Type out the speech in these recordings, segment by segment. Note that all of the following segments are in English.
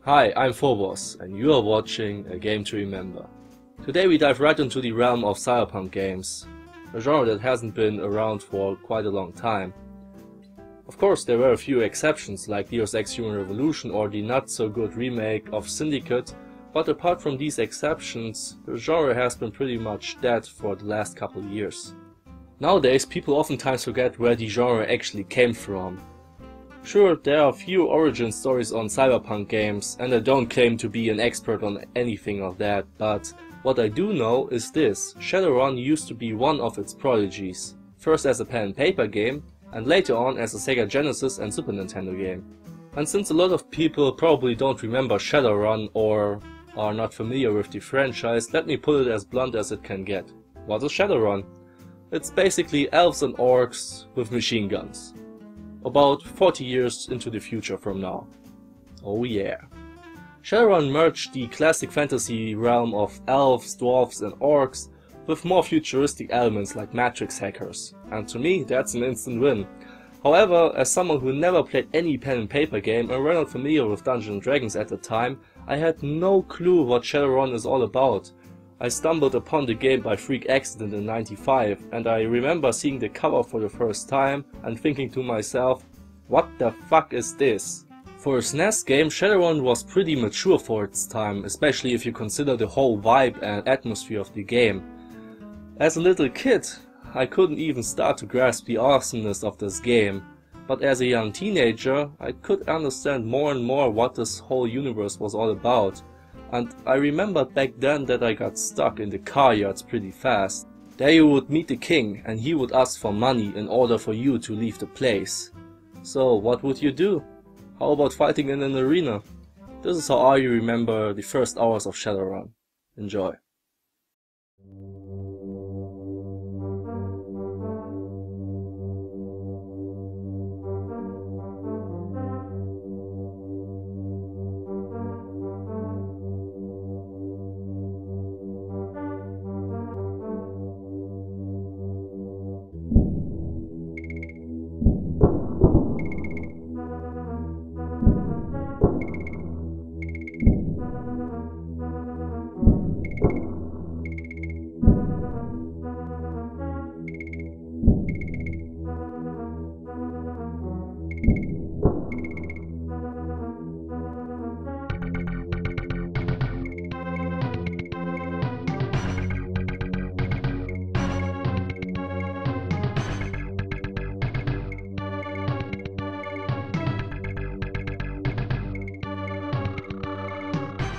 Hi, I'm Phobos, and you are watching A Game to Remember. Today we dive right into the realm of cyberpunk games, a genre that hasn't been around for quite a long time. Of course, there were a few exceptions like Deus Ex Human Revolution or the not-so-good remake of Syndicate, but apart from these exceptions, the genre has been pretty much dead for the last couple of years. Nowadays, people oftentimes forget where the genre actually came from. Sure, there are few origin stories on cyberpunk games, and I don't claim to be an expert on anything of that, but what I do know is this: Shadowrun used to be one of its prodigies, first as a pen and paper game, and later on as a Sega Genesis and Super Nintendo game. And since a lot of people probably don't remember Shadowrun or are not familiar with the franchise, let me put it as blunt as it can get. What is Shadowrun? It's basically elves and orcs with machine guns. About 40 years into the future from now. Oh yeah. Shadowrun merged the classic fantasy realm of elves, dwarves and orcs with more futuristic elements like matrix hackers, and to me that's an instant win. However, as someone who never played any pen and paper game and were not familiar with Dungeons & Dragons at the time, I had no clue what Shadowrun is all about. I stumbled upon the game by freak accident in '95, and I remember seeing the cover for the first time and thinking to myself, what the fuck is this? For a SNES game, Shadowrun was pretty mature for its time, especially if you consider the whole vibe and atmosphere of the game. As a little kid, I couldn't even start to grasp the awesomeness of this game, but as a young teenager, I could understand more and more what this whole universe was all about. And I remembered back then that I got stuck in the Caryards pretty fast. There you would meet the king and he would ask for money in order for you to leave the place. So what would you do? How about fighting in an arena? This is how I remember the first hours of Shadowrun. Enjoy.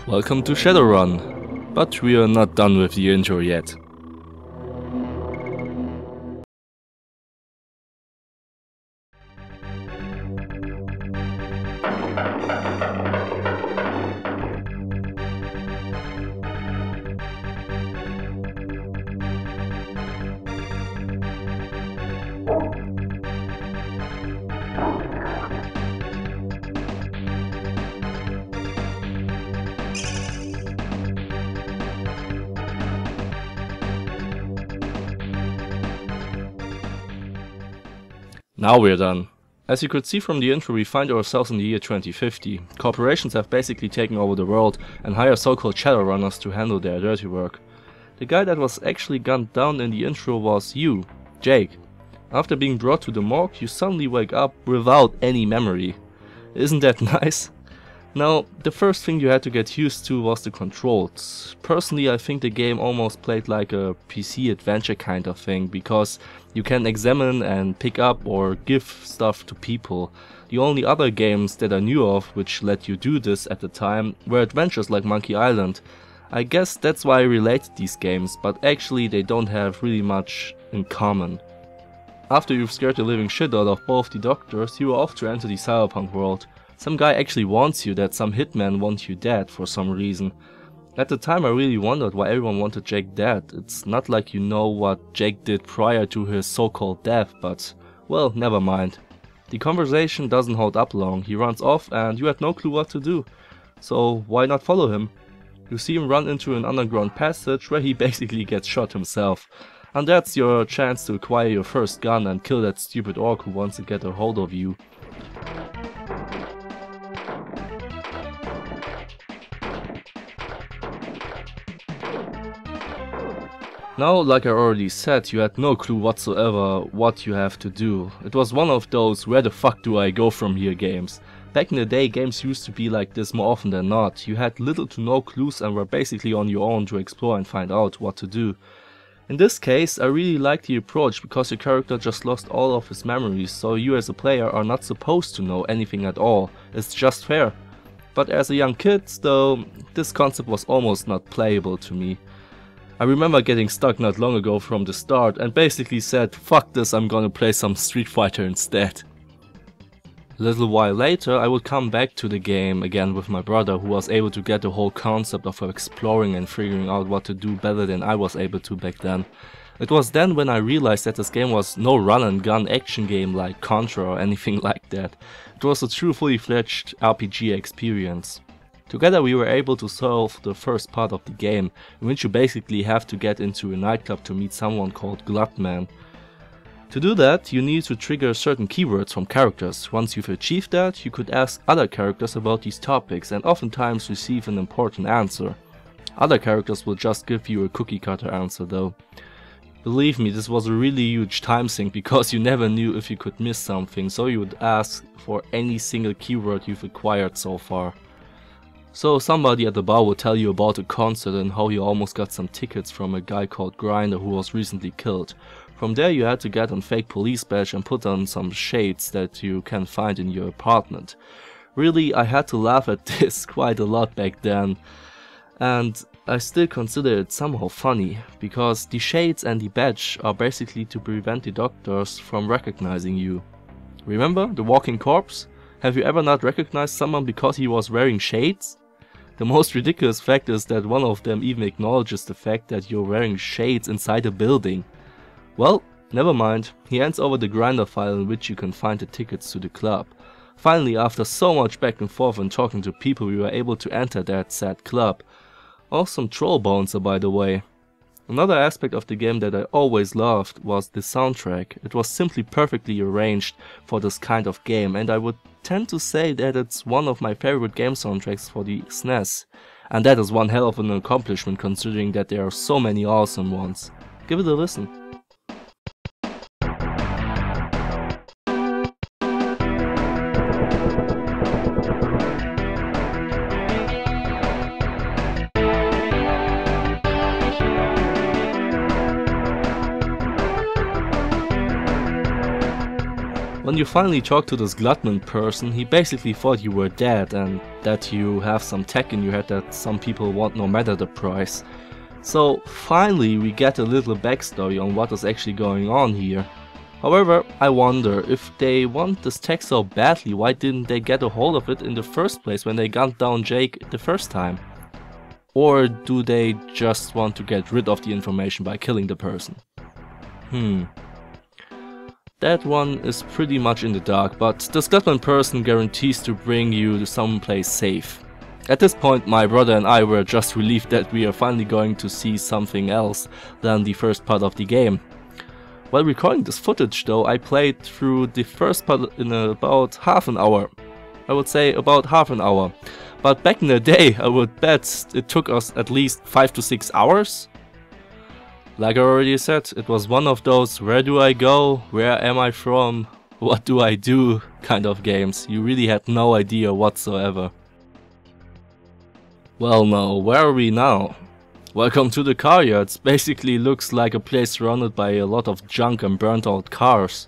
Welcome to Shadowrun, but we are not done with the intro yet. Now we're done. As you could see from the intro, we find ourselves in the year 2050. Corporations have basically taken over the world and hire so-called Shadowrunners to handle their dirty work. The guy that was actually gunned down in the intro was you, Jake. After being brought to the morgue, you suddenly wake up without any memory. Isn't that nice? Now, the first thing you had to get used to was the controls. Personally, I think the game almost played like a PC adventure kind of thing, because you can examine and pick up or give stuff to people. The only other games that I knew of which let you do this at the time were adventures like Monkey Island. I guess that's why I related these games, but actually they don't have really much in common. After you've scared the living shit out of both the doctors, you are off to enter the cyberpunk world. Some guy actually warns you that some hitmen want you dead for some reason. At the time I really wondered why everyone wanted Jake dead. It's not like you know what Jake did prior to his so-called death, but well, never mind. The conversation doesn't hold up long, he runs off and you have no clue what to do. So why not follow him? You see him run into an underground passage where he basically gets shot himself. And that's your chance to acquire your first gun and kill that stupid orc who wants to get a hold of you. Now, like I already said, you had no clue whatsoever what you have to do. It was one of those where the fuck do I go from here games. Back in the day, games used to be like this more often than not. You had little to no clues and were basically on your own to explore and find out what to do. In this case, I really like the approach because your character just lost all of his memories, so you as a player are not supposed to know anything at all. It's just fair. But as a young kid, though, this concept was almost not playable to me. I remember getting stuck not long ago from the start and basically said, fuck this, I'm gonna play some Street Fighter instead. A little while later, I would come back to the game again with my brother, who was able to get the whole concept of exploring and figuring out what to do better than I was able to back then. It was then when I realized that this game was no run and gun action game like Contra or anything like that. It was a true fully fledged RPG experience. Together we were able to solve the first part of the game, in which you basically have to get into a nightclub to meet someone called Glutman. To do that, you need to trigger certain keywords from characters. Once you've achieved that, you could ask other characters about these topics and oftentimes receive an important answer. Other characters will just give you a cookie cutter answer though. Believe me, this was a really huge time sink because you never knew if you could miss something, so you would ask for any single keyword you've acquired so far. So somebody at the bar would tell you about a concert and how you almost got some tickets from a guy called Grinder who was recently killed. From there you had to get on fake police badge and put on some shades that you can find in your apartment. Really, I had to laugh at this quite a lot back then, and I still consider it somehow funny, because the shades and the badge are basically to prevent the doctors from recognizing you. Remember the walking corpse? Have you ever not recognized someone because he was wearing shades? The most ridiculous fact is that one of them even acknowledges the fact that you're wearing shades inside a building. Well, never mind, he hands over the Grinder file in which you can find the tickets to the club. Finally, after so much back and forth and talking to people, we were able to enter that said club. Awesome troll bouncer, by the way. Another aspect of the game that I always loved was the soundtrack. It was simply perfectly arranged for this kind of game, and I would tend to say that it's one of my favorite game soundtracks for the SNES. And that is one hell of an accomplishment considering that there are so many awesome ones. Give it a listen. When you finally talk to this Glutman person, he basically thought you were dead and that you have some tech in your head that some people want no matter the price. So finally we get a little backstory on what is actually going on here. However, I wonder, if they want this tech so badly, why didn't they get a hold of it in the first place when they gunned down Jake the first time? Or do they just want to get rid of the information by killing the person? That one is pretty much in the dark, but this Glutman person guarantees to bring you to someplace safe. At this point, my brother and I were just relieved that we are finally going to see something else than the first part of the game. While recording this footage though, I played through the first part in about half an hour. I would say about half an hour. But back in the day, I would bet it took us at least 5 to 6 hours. Like I already said, it was one of those where do I go, where am I from, what do I do kind of games. You really had no idea whatsoever. Well now, where are we now? Welcome to the Caryards. Basically looks like a place surrounded by a lot of junk and burnt out cars.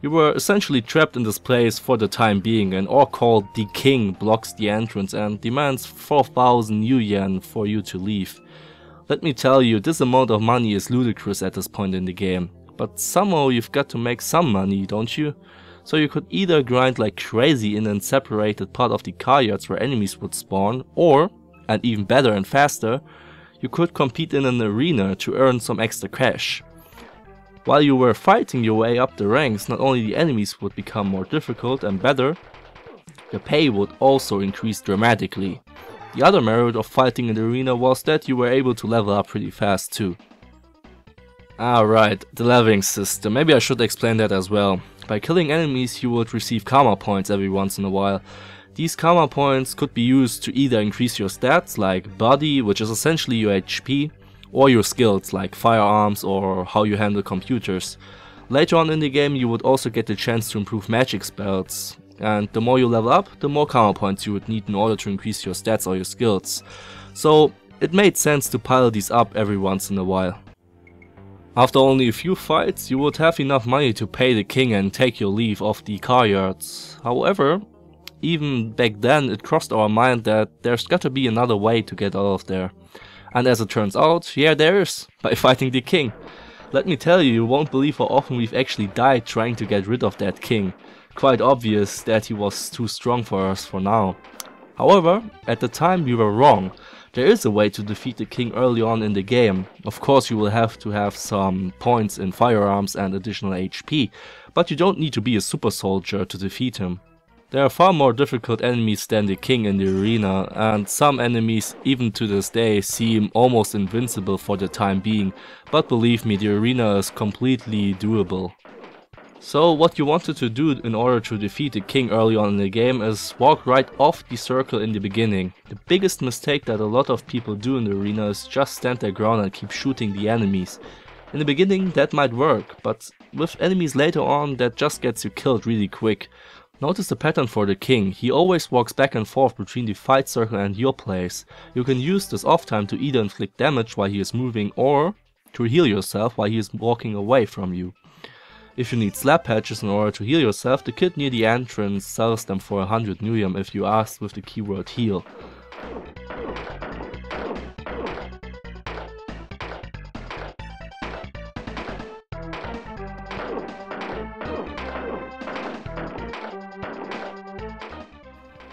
You were essentially trapped in this place for the time being. An orc called the King blocks the entrance and demands 4,000 new yen for you to leave. Let me tell you, this amount of money is ludicrous at this point in the game, but somehow you've got to make some money, don't you? So you could either grind like crazy in a separated part of the Caryards where enemies would spawn, or, and even better and faster, you could compete in an arena to earn some extra cash. While you were fighting your way up the ranks, not only the enemies would become more difficult and better, the pay would also increase dramatically. The other merit of fighting in the arena was that you were able to level up pretty fast too. Alright, the leveling system. Maybe I should explain that as well. By killing enemies you would receive karma points every once in a while. These karma points could be used to either increase your stats, like body, which is essentially your HP, or your skills like firearms or how you handle computers. Later on in the game you would also get the chance to improve magic spells, and the more you level up, the more karma points you would need in order to increase your stats or your skills. So it made sense to pile these up every once in a while. After only a few fights, you would have enough money to pay the king and take your leave of the Caryards. However, even back then it crossed our mind that there's gotta be another way to get out of there. And as it turns out, yeah, there is, by fighting the king. Let me tell you, you won't believe how often we've actually died trying to get rid of that king. Quite obvious that he was too strong for us for now. However, at the time we were wrong. There is a way to defeat the king early on in the game. Of course you will have to have some points in firearms and additional HP, but you don't need to be a super soldier to defeat him. There are far more difficult enemies than the king in the arena, and some enemies even to this day seem almost invincible for the time being, but believe me, the arena is completely doable. So what you wanted to do in order to defeat the king early on in the game is walk right off the circle in the beginning. The biggest mistake that a lot of people do in the arena is just stand their ground and keep shooting the enemies. In the beginning that might work, but with enemies later on that just gets you killed really quick. Notice the pattern for the king. He always walks back and forth between the fight circle and your place. You can use this off time to either inflict damage while he is moving or to heal yourself while he is walking away from you. If you need slap patches in order to heal yourself, the kid near the entrance sells them for 100 Nuium if you ask with the keyword heal.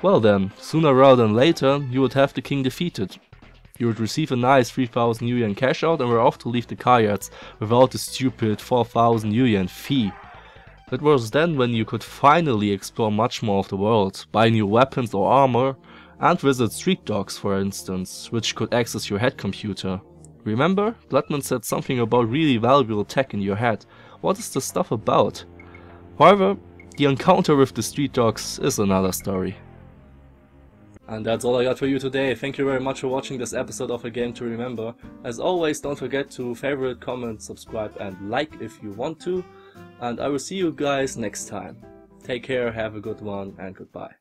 Well then, sooner rather than later, you would have the king defeated. You would receive a nice 3000 Yuan cash out and were off to leave the Caryards without the stupid 4000 Yuan fee. It was then when you could finally explore much more of the world, buy new weapons or armor, and visit street dogs for instance, which could access your head computer. Remember? Bloodman said something about really valuable tech in your head. What is this stuff about? However, the encounter with the street dogs is another story. And that's all I got for you today. Thank you very much for watching this episode of A Game to Remember. As always, don't forget to favorite, comment, subscribe and like if you want to. And I will see you guys next time. Take care, have a good one and goodbye.